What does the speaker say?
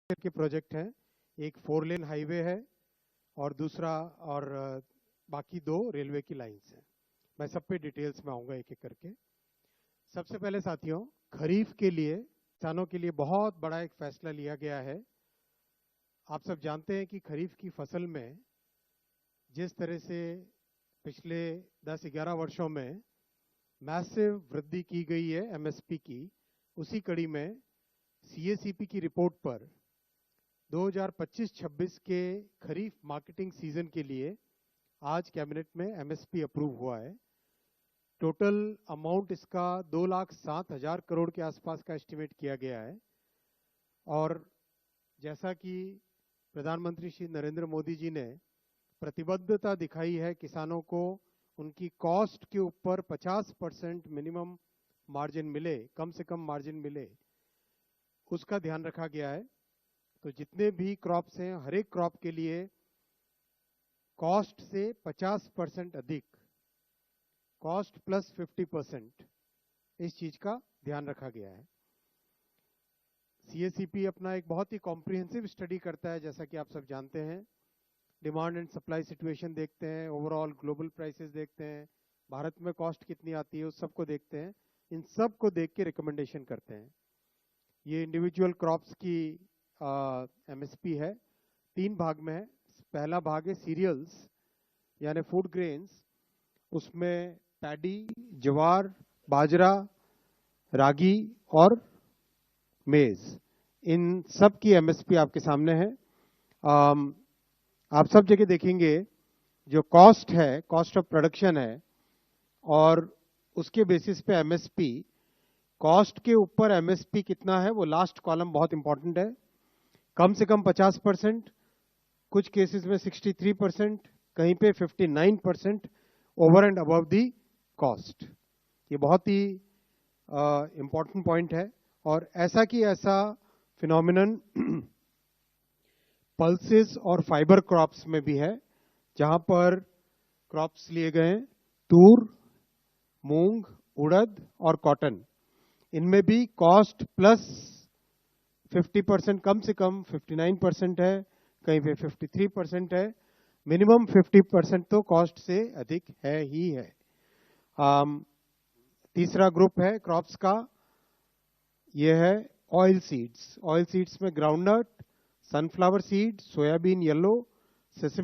के प्रोजेक्ट हैं। एक 4 लेन हाईवे है और दूसरा बाकी 2 रेलवे की लाइंस हैं। मैं सब पे डिटेल्स में आऊँगा एक-एक करके। सबसे पहले साथियों, खरीफ के लिए किसानों के लिए बहुत बड़ा एक फैसला लिया गया है। आप सब जानते हैं कि खरीफ की फसल में जिस तरह से पिछले 10-11 वर्षों में मैसिव वृद्धि की गई है एमएसपी की, उसी कड़ी में सीएसीपी की रिपोर्ट पर 2025-26 के खरीफ मार्केटिंग सीजन के लिए आज कैबिनेट में एमएसपी अप्रूव हुआ है। टोटल अमाउंट इसका 2,07,000 करोड़ के आसपास का एस्टिमेट किया गया है। और जैसा कि प्रधानमंत्री श्री नरेंद्र मोदी जी ने प्रतिबद्धता दिखाई है किसानों को उनकी कॉस्ट के ऊपर 50% मिनिमम मार्जिन मिले, कम से कम मार्जिन मिले, उसका ध्यान रखा गया है। तो जितने भी क्रॉप्स हैं, हर एक क्रॉप के लिए कॉस्ट से 50% अधिक, कॉस्ट प्लस 50%, इस चीज का ध्यान रखा गया है। सीएसीपी अपना एक बहुत ही कॉम्प्रिहेंसिव स्टडी करता है, जैसा कि आप सब जानते हैं। डिमांड एंड सप्लाई सिचुएशन देखते हैं, ओवरऑल ग्लोबल प्राइसेस देखते हैं, भारत में कॉस्ट कितनी आती है उस सबको देखते हैं। इन सब को देख के रिकमेंडेशन करते हैं। ये इंडिविजुअल क्रॉप्स की एमएसपी है, 3 भाग में है। पहला भाग है सीरियल्स यानी फूड ग्रेन्स, उसमें पैडी, ज्वार, बाजरा, रागी और मेज, इन सब की एमएसपी आपके सामने है। आप सब जगह देखेंगे जो कॉस्ट है, कॉस्ट ऑफ प्रोडक्शन है, और उसके बेसिस पे एमएसपी, कॉस्ट के ऊपर एमएसपी कितना है वो लास्ट कॉलम बहुत इंपॉर्टेंट है। कम से कम 50%, कुछ केसेस में 63%, कहीं पे 59% over and above the cost. ये बहुत ही इंपॉर्टेंट पॉइंट है। और ऐसा की ऐसा फिनोमिनन पल्सेस और फाइबर क्रॉप्स में भी है, जहां पर क्रॉप्स लिए गए हैं तूर, मूंग, उड़द और कॉटन। इनमें भी कॉस्ट प्लस 50%, कम से कम 59% है, कहीं पे 53% है, मिनिमम 50% तो कॉस्ट से अधिक है ही है। तीसरा ग्रुप है क्रॉप्स का, यह है ऑयल सीड्स। ऑयल सीड्स में groundnut, sunflower seed, soybean yellow, sesame